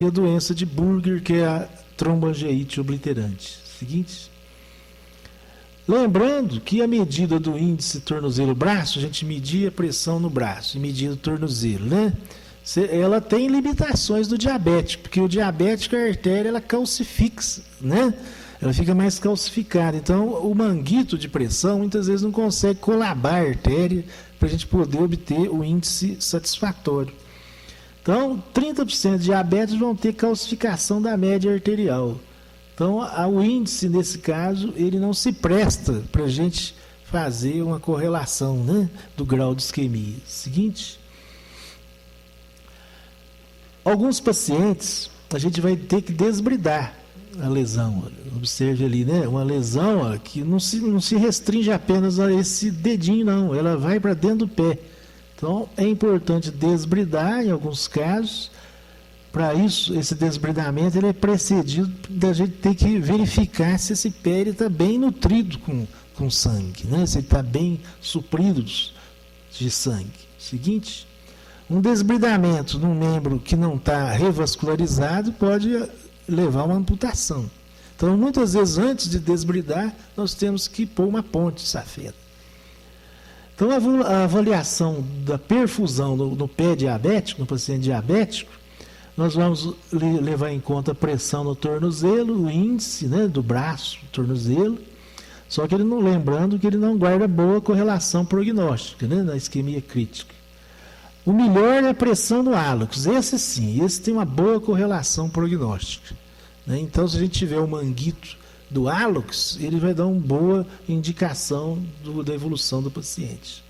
e a doença de Buerger, que é a tromboangiite obliterante. Seguinte. Lembrando que a medida do índice tornozelo-braço, a gente media a pressão no braço e media o tornozelo, né? Ela tem limitações do diabético, porque o diabético, a artéria, ela calcifica, né? Ela fica mais calcificada. Então, o manguito de pressão, muitas vezes, não consegue colabar a artéria para a gente poder obter o índice satisfatório. Então, 30% de diabetes vão ter calcificação da média arterial. Então, o índice, nesse caso, ele não se presta para a gente fazer uma correlação, né, do grau de isquemia. Seguinte. Alguns pacientes, a gente vai ter que desbridar a lesão. Observe ali, né? Uma lesão que não se restringe apenas a esse dedinho, não. Ela vai para dentro do pé. Então, é importante desbridar em alguns casos. Para isso, esse desbridamento ele é precedido da gente ter que verificar se esse pé está bem nutrido com sangue, né? Se ele está bem suprido de sangue. Seguinte, um desbridamento num membro que não está revascularizado pode levar a uma amputação. Então, muitas vezes, antes de desbridar, nós temos que pôr uma ponte safena. Então, a avaliação da perfusão no pé diabético, no paciente diabético, nós vamos levar em conta a pressão no tornozelo, o índice, né, do braço, tornozelo, só que lembrando que ele não guarda boa correlação prognóstica, né, na isquemia crítica. O melhor é a pressão no hálux, esse sim, esse tem uma boa correlação prognóstica, né? Então, se a gente tiver o manguito do hálux, ele vai dar uma boa indicação da evolução do paciente.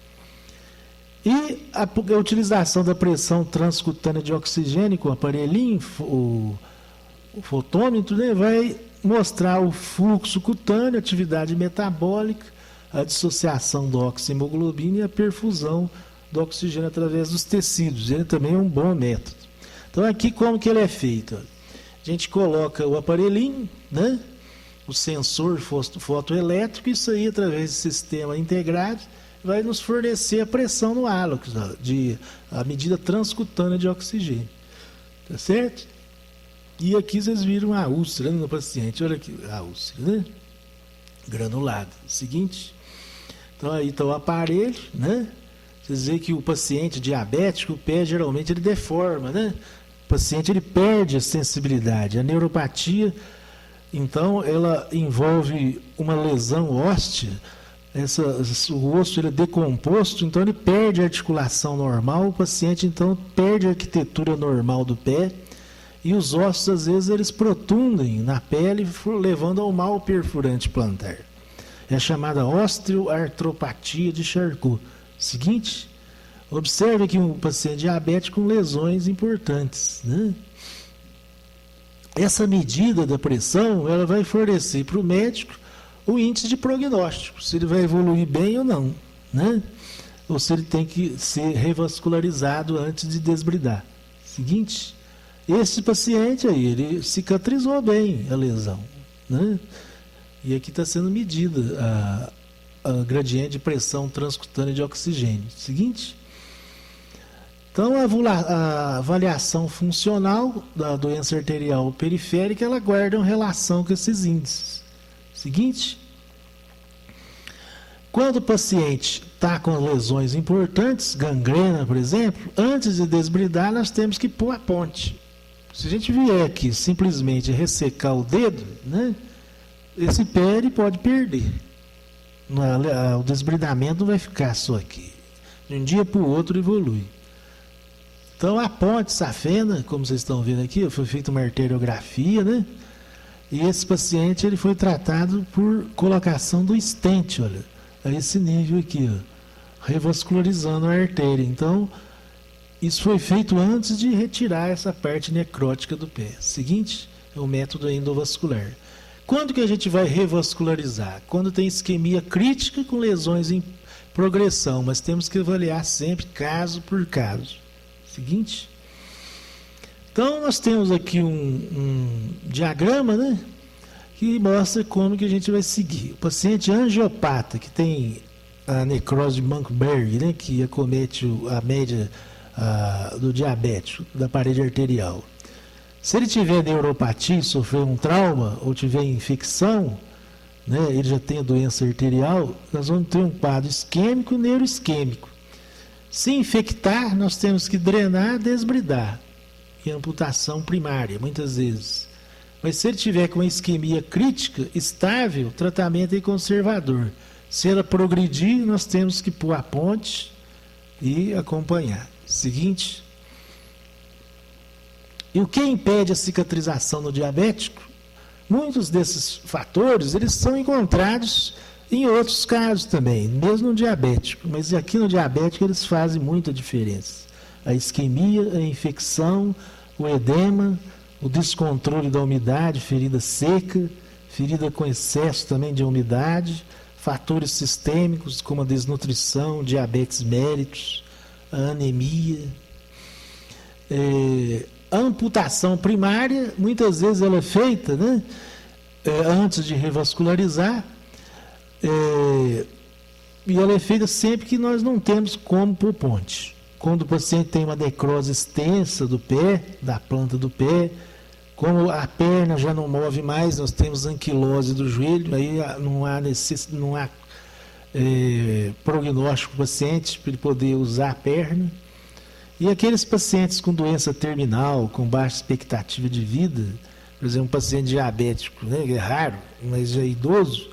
E a utilização da pressão transcutânea de oxigênio com o aparelhinho, o fotômetro, né, vai mostrar o fluxo cutâneo, a atividade metabólica, a dissociação do oxihemoglobina e a perfusão do oxigênio através dos tecidos. Ele também é um bom método. Então, aqui como que ele é feito? A gente coloca o aparelhinho, né, o sensor fotoelétrico, isso aí através do sistema integrado, vai nos fornecer a pressão no hálux, a medida transcutânea de oxigênio. Tá certo? E aqui vocês viram a úlcera no paciente. Olha aqui, a úlcera, né? Granulada. Seguinte. Então, aí está o aparelho, né? Vocês veem que o paciente diabético, o pé geralmente ele deforma, né? O paciente ele perde a sensibilidade. A neuropatia, então, ela envolve uma lesão óssea. O osso ele é decomposto, então ele perde a articulação normal, o paciente então perde a arquitetura normal do pé e os ossos às vezes eles protundem na pele, levando ao mal perfurante plantar. É a chamada osteoartropatia de Charcot. Seguinte, observe aqui um paciente diabético com lesões importantes, né? Essa medida da pressão ela vai fornecer para o médico o índice de prognóstico, se ele vai evoluir bem ou não, né? Ou se ele tem que ser revascularizado antes de desbridar. Seguinte, esse paciente aí, ele cicatrizou bem a lesão, né? E aqui está sendo medida a gradiente de pressão transcutânea de oxigênio. Seguinte, então a avaliação funcional da doença arterial periférica, ela guarda uma relação com esses índices. Seguinte, quando o paciente está com lesões importantes, gangrena, por exemplo, antes de desbridar, nós temos que pôr a ponte. Se a gente vier aqui simplesmente ressecar o dedo, né, esse pé ele pode perder. O desbridamento não vai ficar só aqui. De um dia para o outro evolui. Então a ponte safena, como vocês estão vendo aqui, foi feita uma arteriografia, né? E esse paciente ele foi tratado por colocação do stent, olha, a esse nível aqui, ó, revascularizando a artéria. Então, isso foi feito antes de retirar essa parte necrótica do pé. Seguinte, é o método endovascular. Quando que a gente vai revascularizar? Quando tem isquemia crítica com lesões em progressão, mas temos que avaliar sempre caso por caso. Seguinte. Então, nós temos aqui um diagrama, né, que mostra como que a gente vai seguir. O paciente angiopata, que tem a necrose de Monkberg, né, que acomete a média do diabético, da parede arterial. Se ele tiver neuropatia, sofrer um trauma ou tiver infecção, né, ele já tem a doença arterial, nós vamos ter um quadro isquêmico e neuroisquêmico. Se infectar, nós temos que drenar, desbridar. E amputação primária, muitas vezes. Mas se ele tiver com uma isquemia crítica, estável, o tratamento é conservador. Se ela progredir, nós temos que pôr a ponte e acompanhar. Seguinte. E o que impede a cicatrização no diabético? Muitos desses fatores, eles são encontrados em outros casos também, mesmo no diabético. Mas aqui no diabético eles fazem muita diferença. A isquemia, a infecção, o edema, o descontrole da umidade, ferida seca, ferida com excesso também de umidade, fatores sistêmicos como a desnutrição, diabetes mellitus, a anemia. A amputação primária, muitas vezes ela é feita, né, antes de revascularizar, e ela é feita sempre que nós não temos como pôr ponte. Quando o paciente tem uma necrose extensa do pé, da planta do pé, como a perna já não move mais, nós temos anquilose do joelho, aí não há prognóstico para o paciente para ele poder usar a perna. E aqueles pacientes com doença terminal, com baixa expectativa de vida, por exemplo, um paciente diabético, né, que é raro, mas já é idoso,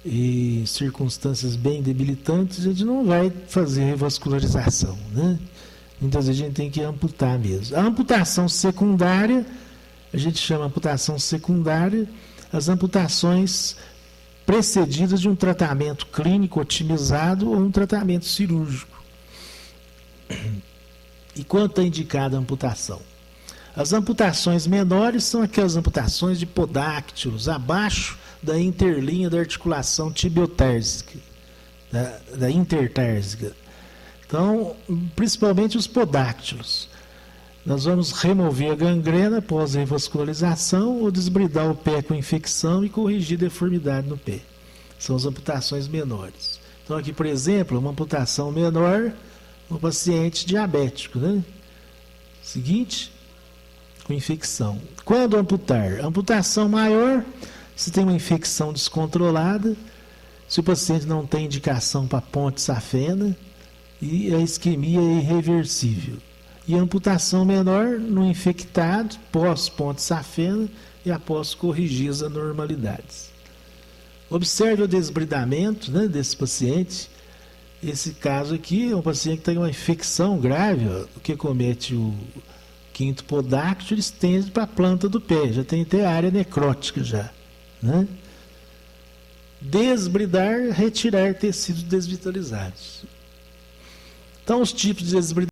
e em circunstâncias bem debilitantes, a gente não vai fazer revascularização, né? Muitas vezes a gente tem que amputar mesmo. A amputação secundária, a gente chama amputação secundária, as amputações precedidas de um tratamento clínico otimizado ou um tratamento cirúrgico. E quanto está indicada a amputação? As amputações menores são aquelas amputações de podáctilos, abaixo da interlinha da articulação tibiotársica, da intertársica. Então, principalmente os podáctilos. Nós vamos remover a gangrena após a revascularização ou desbridar o pé com infecção e corrigir deformidade no pé. São as amputações menores. Então, aqui, por exemplo, uma amputação menor, um paciente diabético, né? Seguinte, com infecção. Quando amputar? Amputação maior, se tem uma infecção descontrolada, se o paciente não tem indicação para ponte safena e a isquemia é irreversível. E a amputação menor no infectado, pós-ponte safena e após corrigir as anormalidades. Observe o desbridamento, né, desse paciente. Esse caso aqui é um paciente que tem uma infecção grave, ó, que comete o quinto podáctilo, estende para a planta do pé, já tem até área necrótica já, né? Desbridar, retirar tecidos desvitalizados. Então, os tipos de desbridamento